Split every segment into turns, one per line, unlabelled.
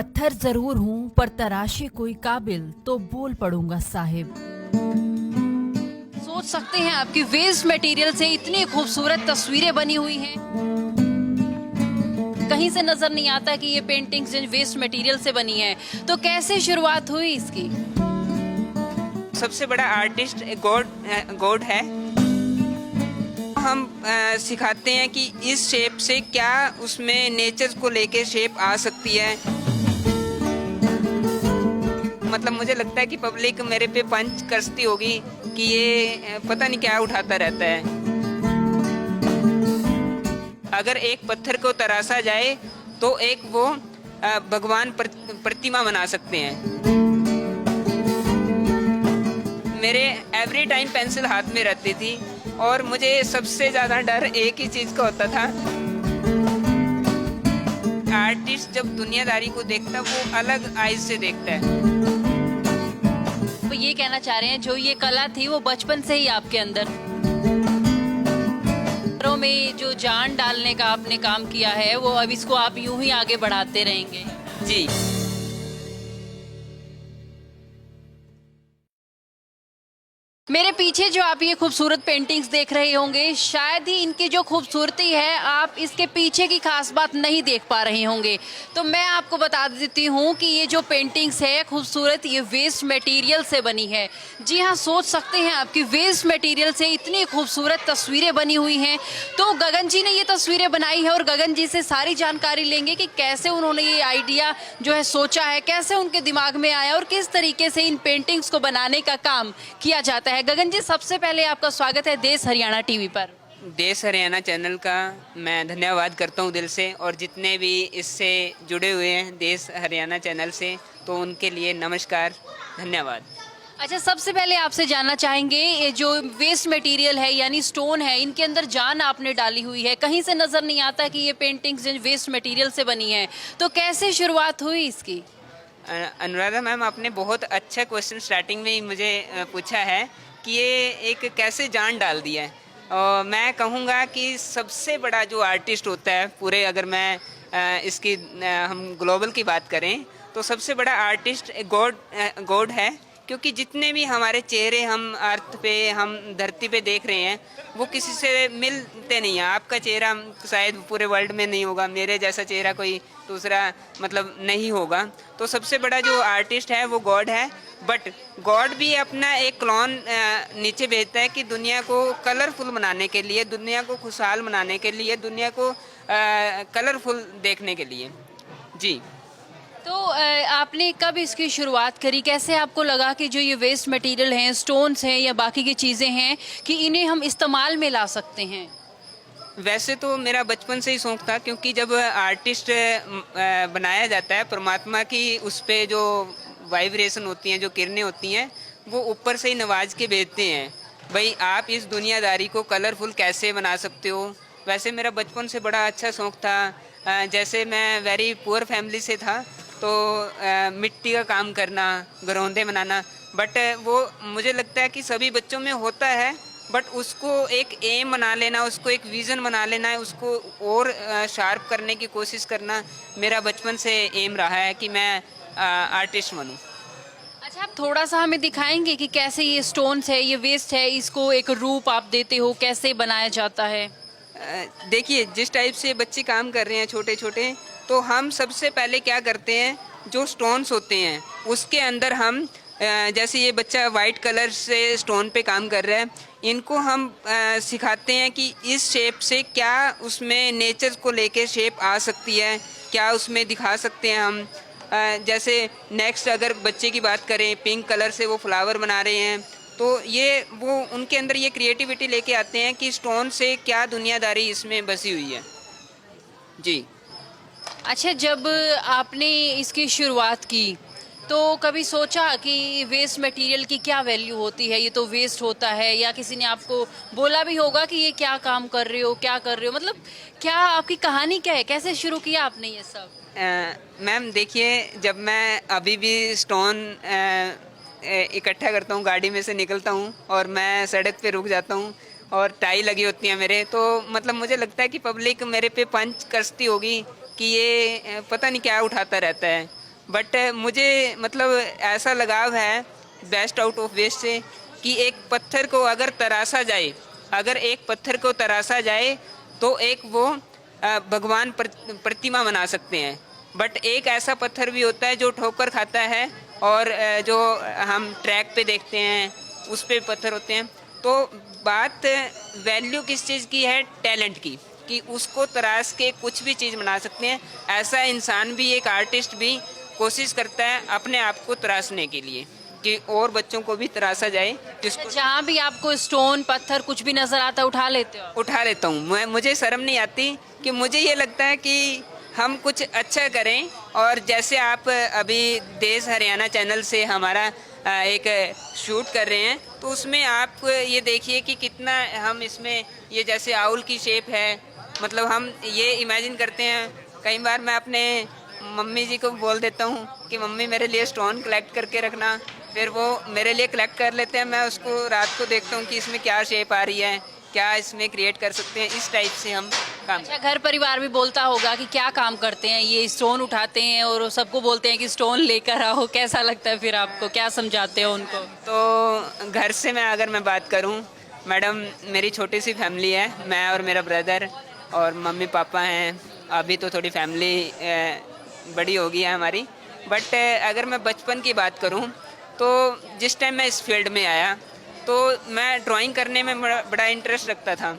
पत्थर जरूर हूँ पर तराशे कोई काबिल तो बोल पड़ूंगा साहिब।
सोच सकते हैं आपकी वेस्ट मटेरियल से इतनी खूबसूरत तस्वीरें बनी हुई हैं। कहीं से नजर नहीं आता कि ये पेंटिंग्स वेस्ट मटेरियल से बनी है। तो कैसे शुरुआत हुई इसकी?
सबसे बड़ा आर्टिस्ट गॉड है। हम सिखाते हैं कि इस शेप से क्या उसमें नेचर को लेके शेप आ सकती है। मतलब मुझे लगता है कि पब्लिक मेरे पे पंच कसती होगी कि ये पता नहीं क्या उठाता रहता है। अगर एक पत्थर को तराशा जाए तो एक वो भगवान प्रतिमा बना सकते हैं। मेरे एवरी टाइम पेंसिल हाथ में रहती थी और मुझे सबसे ज़्यादा डर एक ही चीज़ का होता था। आर्टिस्ट जब दुनियादारी को देखता वो अलग आइज से देखता है।
तो ये कहना चाह रहे हैं जो ये कला थी वो बचपन से ही आपके अंदर में जो जान डालने का आपने काम किया है वो अब इसको आप यूं ही आगे बढ़ाते रहेंगे?
जी।
मेरे पीछे जो आप ये खूबसूरत पेंटिंग्स देख रहे होंगे, शायद ही इनकी जो खूबसूरती है आप इसके पीछे की खास बात नहीं देख पा रहे होंगे। तो मैं आपको बता देती हूँ कि ये जो पेंटिंग्स है खूबसूरत, ये वेस्ट मटेरियल से बनी है। जी हाँ, सोच सकते हैं आपकी वेस्ट मटेरियल से इतनी खूबसूरत तस्वीरें बनी हुई हैं। तो गगन जी ने ये तस्वीरें बनाई है और गगन जी से सारी जानकारी लेंगे कि कैसे उन्होंने ये आइडिया जो है सोचा है, कैसे उनके दिमाग में आया और किस तरीके से इन पेंटिंग्स को बनाने का काम किया जाता है। गगन जी, सबसे पहले आपका स्वागत है देश हरियाणा टीवी पर।
देश हरियाणा चैनल का मैं धन्यवाद करता हूं दिल से, और जितने भी इससे जुड़े हुए हैं देश हरियाणा चैनल से, तो उनके लिए नमस्कार, धन्यवाद।
अच्छा, सबसे पहले आपसे जानना चाहेंगे, ये जो वेस्ट मटेरियल है यानी स्टोन है, इनके अंदर जान आपने डाली हुई है। कहीं से नज़र नहीं आता कि ये पेंटिंग्स वेस्ट मटेरियल से बनी है। तो कैसे शुरुआत हुई इसकी?
अनुराधा मैम, आपने बहुत अच्छा क्वेश्चन स्टार्टिंग में ही मुझे पूछा है कि ये एक कैसे जान डाल दिया है। और मैं कहूँगा कि सबसे बड़ा जो आर्टिस्ट होता है पूरे, अगर मैं इसकी हम ग्लोबल की बात करें तो सबसे बड़ा आर्टिस्ट गॉड है। क्योंकि जितने भी हमारे चेहरे हम अर्थ पे, हम धरती पे देख रहे हैं, वो किसी से मिलते नहीं हैं। आपका चेहरा शायद पूरे वर्ल्ड में नहीं होगा, मेरे जैसा चेहरा कोई दूसरा मतलब नहीं होगा। तो सबसे बड़ा जो आर्टिस्ट है वो गॉड है। बट गॉड भी अपना एक क्लोन नीचे भेजता है कि दुनिया को कलरफुल बनाने के लिए, दुनिया को खुशहाल बनाने के लिए, दुनिया को कलरफुल देखने के लिए। जी।
तो आपने कब इसकी शुरुआत करी? कैसे आपको लगा कि जो ये वेस्ट मटेरियल हैं, स्टोन्स हैं या बाकी की चीज़ें हैं, कि इन्हें हम इस्तेमाल में ला सकते हैं?
वैसे तो मेरा बचपन से ही शौक था, क्योंकि जब आर्टिस्ट बनाया जाता है, परमात्मा की उस पर जो वाइब्रेशन होती हैं, जो किरणें होती हैं, वो ऊपर से ही नवाज के भेजते हैं भाई आप इस दुनियादारी को कलरफुल कैसे बना सकते हो। वैसे मेरा बचपन से बड़ा अच्छा शौक था। जैसे मैं वेरी पुअर फैमिली से था, तो मिट्टी का काम करना, घरौंदे बनाना, बट वो मुझे लगता है कि सभी बच्चों में होता है, बट उसको एक एम बना लेना, उसको एक विज़न बना लेना है, उसको और शार्प करने की कोशिश करना मेरा बचपन से एम रहा है कि मैं आर्टिस्ट बनूं।
अच्छा, आप थोड़ा सा हमें दिखाएंगे कि कैसे ये स्टोन्स है, ये वेस्ट है, इसको एक रूप आप देते हो, कैसे बनाया जाता है?
देखिए, जिस टाइप से बच्चे काम कर रहे हैं छोटे छोटे, तो हम सबसे पहले क्या करते हैं, जो स्टोन्स होते हैं उसके अंदर हम जैसे ये बच्चा वाइट कलर से स्टोन पे काम कर रहा है, इनको हम सिखाते हैं कि इस शेप से क्या उसमें नेचर को लेके शेप आ सकती है, क्या उसमें दिखा सकते हैं हम। जैसे नेक्स्ट अगर बच्चे की बात करें, पिंक कलर से वो फ्लावर बना रहे हैं, तो ये वो उनके अंदर ये क्रिएटिविटी लेके आते हैं कि स्टोन से क्या दुनियादारी इसमें बसी हुई है। जी।
अच्छा, जब आपने इसकी शुरुआत की तो कभी सोचा कि वेस्ट मटेरियल की क्या वैल्यू होती है, ये तो वेस्ट होता है, या किसी ने आपको बोला भी होगा कि ये क्या काम कर रहे हो, क्या कर रहे हो? मतलब क्या आपकी कहानी क्या है, कैसे शुरू किया आपने ये सब?
मैम देखिए, जब मैं अभी भी स्टोन इकट्ठा करता हूँ, गाड़ी में से निकलता हूँ और मैं सड़क पे रुक जाता हूँ और टाई लगी होती है मेरे, तो मतलब मुझे लगता है कि पब्लिक मेरे पे पंच कसती होगी कि ये पता नहीं क्या उठाता रहता है। बट मुझे मतलब ऐसा लगाव है बेस्ट आउट ऑफ वेस्ट से कि एक पत्थर को अगर तराशा जाए, अगर एक पत्थर को तराशा जाए तो एक वो भगवान प्रतिमा बना सकते हैं। बट एक ऐसा पत्थर भी होता है जो ठोकर खाता है और जो हम ट्रैक पे देखते हैं उस पे पत्थर होते हैं। तो बात वैल्यू किस चीज़ की है? टैलेंट की, कि उसको तराश के कुछ भी चीज़ बना सकते हैं। ऐसा इंसान भी, एक आर्टिस्ट भी कोशिश करता है अपने आप को तराशने के लिए कि और बच्चों को भी तराशा जाए। जिसको
जहाँ भी आपको स्टोन पत्थर कुछ भी नजर आता उठा लेते हो?
उठा लेता हूँ मुझे शर्म नहीं आती कि मुझे ये लगता है कि हम कुछ अच्छा करें। और जैसे आप अभी देश हरियाणा चैनल से हमारा एक शूट कर रहे हैं, तो उसमें आप ये देखिए कि कितना हम इसमें ये जैसे आउल की शेप है, मतलब हम ये इमेजिन करते हैं। कई बार मैं अपने मम्मी जी को बोल देता हूँ कि मम्मी मेरे लिए स्टोन कलेक्ट करके रखना, फिर वो मेरे लिए कलेक्ट कर लेते हैं। मैं उसको रात को देखता हूँ कि इसमें क्या शेप आ रही है, क्या इसमें क्रिएट कर सकते हैं। इस टाइप से हम काम
अच्छा, घर परिवार भी बोलता होगा कि क्या काम करते हैं ये, स्टोन उठाते हैं और सबको बोलते हैं कि स्टोन लेकर आओ। कैसा लगता है फिर आपको, क्या समझाते हो उनको?
तो घर से मैं अगर मैं बात करूं, मैडम मेरी छोटी सी फैमिली है, मैं और मेरा ब्रदर और मम्मी पापा हैं। अभी तो थोड़ी फैमिली बड़ी हो गई है हमारी। बट अगर मैं बचपन की बात करूं तो जिस टाइम मैं इस फील्ड में आया तो मैं ड्राइंग करने में बड़ा इंटरेस्ट रखता था।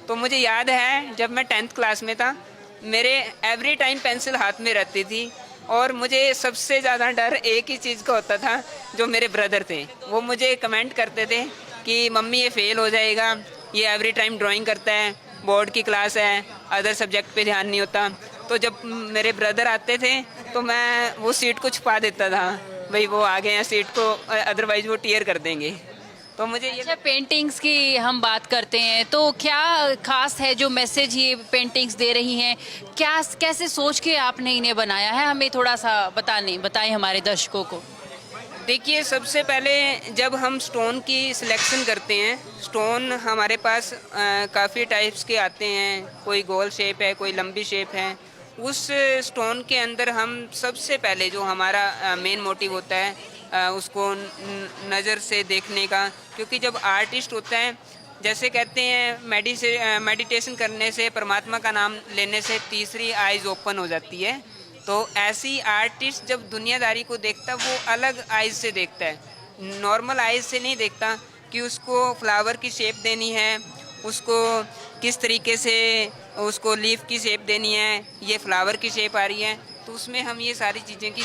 तो मुझे याद है जब मैं 10th क्लास में था, मेरे एवरी टाइम पेंसिल हाथ में रहती थी और मुझे सबसे ज़्यादा डर एक ही चीज़ का होता था, जो मेरे ब्रदर थे। वो मुझे कमेंट करते थे कि मम्मी ये फेल हो जाएगा, ये एवरी टाइम ड्राइंग करता है, बोर्ड की क्लास है, अदर सब्जेक्ट पे ध्यान नहीं होता। तो जब मेरे ब्रदर आते थे तो मैं वो सीट को छुपा देता था, भाई वो आ गए हैं सीट को, अदरवाइज वो टीयर कर देंगे। तो मुझे ये
अच्छा, पेंटिंग्स की हम बात करते हैं तो क्या खास है जो मैसेज ये पेंटिंग्स दे रही हैं? क्या, कैसे सोच के आपने इन्हें बनाया है? हमें थोड़ा सा बताएं हमारे दर्शकों को।
देखिए, सबसे पहले जब हम स्टोन की सिलेक्शन करते हैं, स्टोन हमारे पास काफ़ी टाइप्स के आते हैं। कोई गोल शेप है, कोई लंबी शेप है। उस स्टोन के अंदर हम सबसे पहले जो हमारा मेन मोटिव होता है उसको नज़र से देखने का, क्योंकि जब आर्टिस्ट होता है, जैसे कहते हैं मेडिटेशन करने से, परमात्मा का नाम लेने से तीसरी आइज़ ओपन हो जाती है। तो ऐसी आर्टिस्ट जब दुनियादारी को देखता, वो अलग आइज़ से देखता है, नॉर्मल आइज़ से नहीं देखता कि उसको फ्लावर की शेप देनी है, उसको किस तरीके से उसको लीफ की शेप देनी है, ये फ्लावर की शेप आ रही है। तो उसमें हम ये सारी चीज़ें की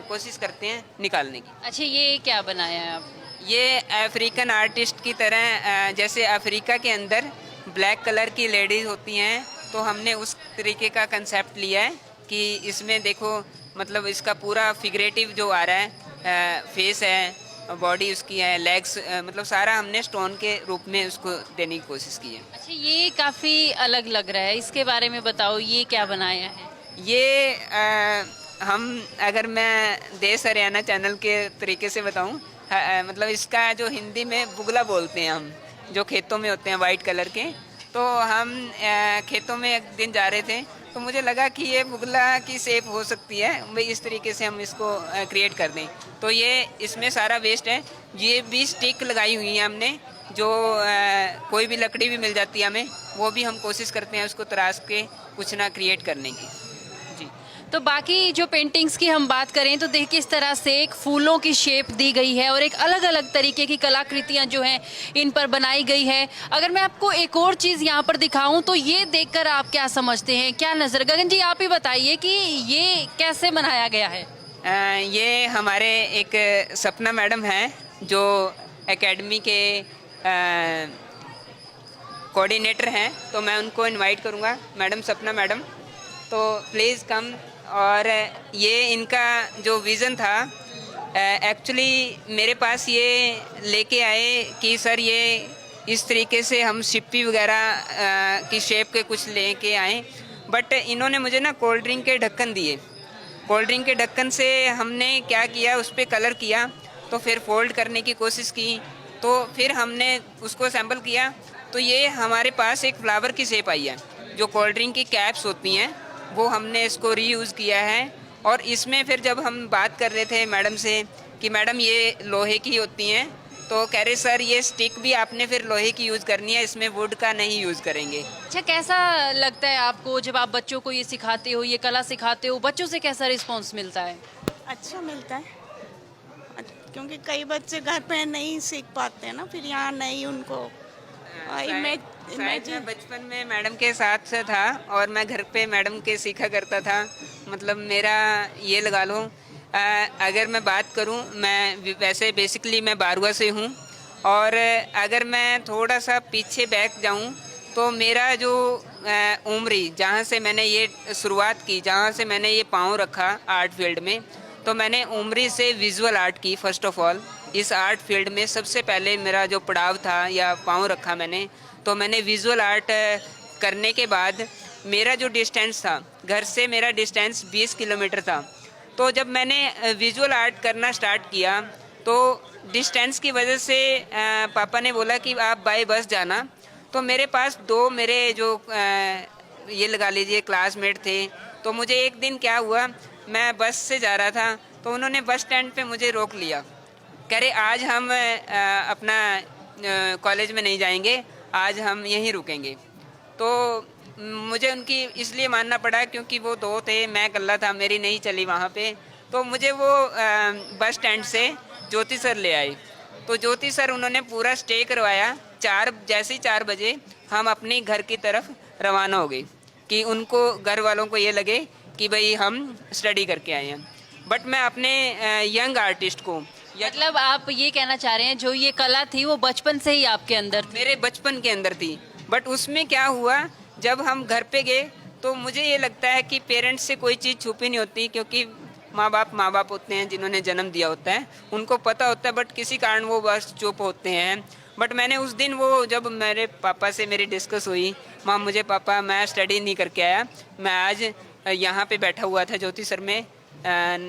कोशिश करते हैं निकालने की।
अच्छा, ये क्या बनाया है आपने?
ये अफ्रीकन आर्टिस्ट की तरह, जैसे अफ्रीका के अंदर ब्लैक कलर की लेडीज़ होती हैं, तो हमने उस तरीके का कंसेप्ट लिया है कि इसमें देखो, मतलब इसका पूरा फिगरेटिव जो आ रहा है, फेस है, बॉडी उसकी है, लेग्स, मतलब सारा हमने स्टोन के रूप में उसको देने की कोशिश की है।
अच्छा, ये काफ़ी अलग लग रहा है, इसके बारे में बताओ, ये क्या बनाया है?
ये हम, अगर मैं देश हरियाणा चैनल के तरीके से बताऊं, मतलब इसका जो हिंदी में बुगला बोलते हैं हम, जो खेतों में होते हैं वाइट कलर के। तो हम खेतों में एक दिन जा रहे थे, तो मुझे लगा कि ये बुगला की शेप हो सकती है, भाई इस तरीके से हम इसको क्रिएट कर दें। तो ये इसमें सारा वेस्ट है। ये भी स्टिक लगाई हुई है हमने, जो कोई भी लकड़ी भी मिल जाती है हमें, वो भी हम कोशिश करते हैं उसको तराश के कुछ ना क्रिएट करने की। जी।
तो बाकी जो पेंटिंग्स की हम बात करें तो देखिए, इस तरह से एक फूलों की शेप दी गई है और एक अलग अलग तरीके की कलाकृतियां जो हैं इन पर बनाई गई है। अगर मैं आपको एक और चीज़ यहाँ पर दिखाऊं तो ये देखकर आप क्या समझते हैं, क्या नज़र? गगन जी, आप ही बताइए कि ये कैसे बनाया गया है?
ये हमारे एक सपना मैडम हैं, जो एकेडमी के कोऑर्डिनेटर हैं, तो मैं उनको इनवाइट करूँगा। मैडम सपना मैडम, तो प्लीज़ कम। और ये इनका जो विज़न था, एक्चुअली मेरे पास ये लेके आए कि सर ये इस तरीके से हम सिप्पी वगैरह की शेप के कुछ लेके आए। बट इन्होंने मुझे ना कोल्ड ड्रिंक के ढक्कन दिए। कोल्ड ड्रिंक के ढक्कन से हमने क्या किया, उस पर कलर किया, तो फिर फोल्ड करने की कोशिश की, तो फिर हमने उसको असेंबल किया, तो ये हमारे पास एक फ्लावर की शेप आई है। जो कोल्ड ड्रिंक की कैप्स होती हैं, वो हमने इसको रीयूज़ किया है और इसमें फिर जब हम बात कर रहे थे मैडम से कि मैडम ये लोहे की होती हैं, तो कह रहे सर ये स्टिक भी आपने फिर लोहे की यूज़ करनी है, इसमें वुड का नहीं यूज़ करेंगे।
अच्छा, कैसा लगता है आपको जब आप बच्चों को ये सिखाते हो, ये कला सिखाते हो, बच्चों से कैसा रिस्पॉन्स मिलता है?
अच्छा मिलता है, क्योंकि कई बच्चे घर पे नहीं सीख पाते हैं ना, फिर यहाँ नहीं उनको
शायद मैं बचपन में मैडम के साथ से था और मैं घर पे मैडम के सीखा करता था। मतलब मेरा ये लगा लो, अगर मैं बात करूं, मैं वैसे बेसिकली मैं बारुआ से हूं, और अगर मैं थोड़ा सा पीछे बैक जाऊं तो मेरा जो उम्री जहां से मैंने ये शुरुआत की, जहां से मैंने ये पाँव रखा आर्ट फील्ड में, तो मैंने उम्री से विजुअल आर्ट की। फर्स्ट ऑफ ऑल इस आर्ट फील्ड में सबसे पहले मेरा जो पड़ाव था या पाँव रखा मैंने, तो मैंने विजुअल आर्ट करने के बाद मेरा जो डिस्टेंस था, घर से मेरा डिस्टेंस 20 किलोमीटर था। तो जब मैंने विजुअल आर्ट करना स्टार्ट किया तो डिस्टेंस की वजह से पापा ने बोला कि आप बाय बस जाना। तो मेरे पास दो मेरे जो ये लगा लीजिए क्लासमेट थे, तो मुझे एक दिन क्या हुआ, मैं बस से जा रहा था तो उन्होंने बस स्टैंड पे मुझे रोक लिया। कह रहे आज हम अपना कॉलेज में नहीं जाएंगे, आज हम यहीं रुकेंगे। तो मुझे उनकी इसलिए मानना पड़ा क्योंकि वो दो थे, मैं अकेला था, मेरी नहीं चली वहाँ पे। तो मुझे वो बस स्टैंड से ज्योति सर ले आए। तो ज्योति सर उन्होंने पूरा स्टे करवाया। जैसे ही 4 बजे हम अपने घर की तरफ रवाना हो गए कि उनको घर वालों को ये लगे कि भाई हम स्टडी करके आए हैं। बट मैं अपने यंग आर्टिस्ट को,
मतलब आप ये कहना चाह रहे हैं जो ये कला थी वो बचपन से ही आपके अंदर थी?
मेरे बचपन के अंदर थी। बट उसमें क्या हुआ, जब हम घर पे गए तो मुझे ये लगता है कि पेरेंट्स से कोई चीज़ छुपी नहीं होती, क्योंकि माँ बाप होते हैं जिन्होंने जन्म दिया होता है, उनको पता होता है, बट किसी कारण वो बस चुप होते हैं। बट मैंने उस दिन वो जब मेरे पापा से मेरी डिस्कस हुई, माँ मुझे पापा मैं स्टडी नहीं करके आया, मैं आज यहाँ पे बैठा हुआ था ज्योति सर में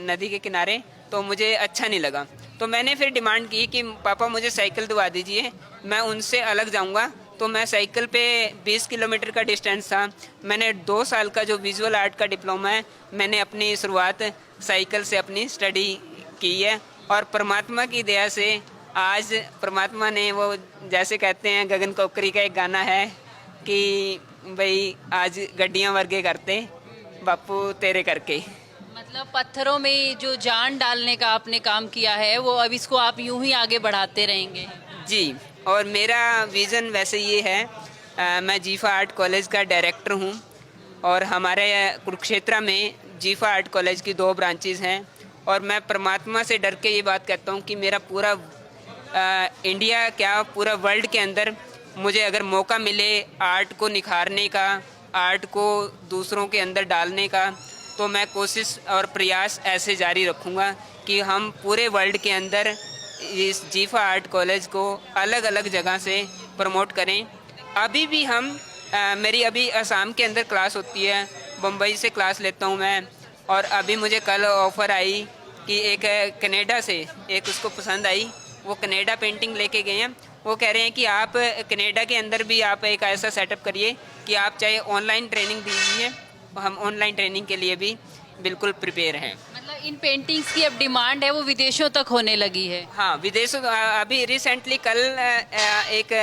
नदी के किनारे, तो मुझे अच्छा नहीं लगा। तो मैंने फिर डिमांड की कि पापा मुझे साइकिल दिवा दीजिए, मैं उनसे अलग जाऊँगा। तो मैं साइकिल पे 20 किलोमीटर का डिस्टेंस था। मैंने 2 साल का जो विजुअल आर्ट का डिप्लोमा है, मैंने अपनी शुरुआत साइकिल से अपनी स्टडी की है। और परमात्मा की दया से आज परमात्मा ने वो, जैसे कहते हैं गगन कोकरी का एक गाना है कि भाई आज गड्डियाँ वर्गे करते बापू तेरे करके।
मतलब पत्थरों में जो जान डालने का आपने काम किया है वो अब इसको आप यूं ही आगे बढ़ाते रहेंगे?
जी, और मेरा विज़न वैसे ये है, मैं जीफा आर्ट कॉलेज का डायरेक्टर हूँ, और हमारे कुरुक्षेत्र में जीफा आर्ट कॉलेज की 2 ब्रांचेज़ हैं। और मैं परमात्मा से डर के ये बात कहता हूँ कि मेरा पूरा इंडिया क्या पूरा वर्ल्ड के अंदर मुझे अगर मौका मिले आर्ट को निखारने का, आर्ट को दूसरों के अंदर डालने का, तो मैं कोशिश और प्रयास ऐसे जारी रखूँगा कि हम पूरे वर्ल्ड के अंदर इस जीफा आर्ट कॉलेज को अलग अलग जगह से प्रमोट करें। अभी भी हम मेरी अभी असम के अंदर क्लास होती है, बम्बई से क्लास लेता हूँ मैं। और अभी मुझे कल ऑफ़र आई कि एक कनाडा से एक उसको पसंद आई, वो कनाडा पेंटिंग लेके गए हैं। वो कह रहे हैं कि आप कनाडा के अंदर भी आप एक ऐसा सेटअप करिए कि आप चाहे ऑनलाइन ट्रेनिंग दीजिए, हम ऑनलाइन ट्रेनिंग के लिए भी बिल्कुल प्रिपेयर हैं।
मतलब इन पेंटिंग्स की अब डिमांड है वो विदेशों तक होने लगी है?
हाँ, विदेशों, अभी रिसेंटली कल एक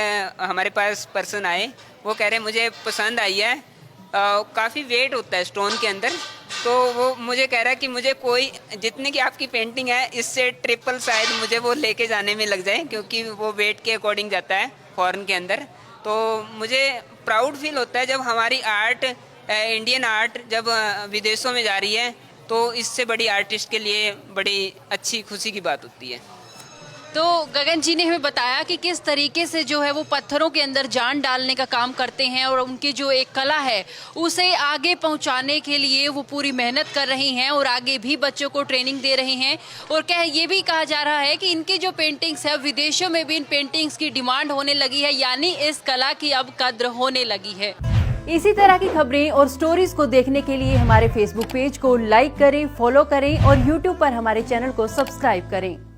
हमारे पास पर्सन आए, वो कह रहे हैं मुझे पसंद आई है, काफ़ी वेट होता है स्टोन के अंदर, तो वो मुझे कह रहा है कि मुझे कोई जितने की आपकी पेंटिंग है इससे ट्रिपल शायद मुझे वो लेके जाने में लग जाए, क्योंकि वो वेट के अकॉर्डिंग जाता है फॉरेन के अंदर। तो मुझे प्राउड फील होता है जब हमारी आर्ट, इंडियन आर्ट जब विदेशों में जा रही है, तो इससे बड़ी आर्टिस्ट के लिए बड़ी अच्छी खुशी की बात होती है।
तो गगन जी ने हमें बताया कि किस तरीके से जो है वो पत्थरों के अंदर जान डालने का काम करते हैं और उनकी जो एक कला है उसे आगे पहुंचाने के लिए वो पूरी मेहनत कर रही हैं और आगे भी बच्चों को ट्रेनिंग दे रही हैं। और ये भी कहा जा रहा है कि इनकी जो पेंटिंग्स है विदेशों में भी इन पेंटिंग्स की डिमांड होने लगी है, यानी इस कला की अब कद्र होने लगी है।
इसी तरह की खबरें और स्टोरीज को देखने के लिए हमारे फेसबुक पेज को लाइक करें, फॉलो करें और यूट्यूब पर हमारे चैनल को सब्सक्राइब करें।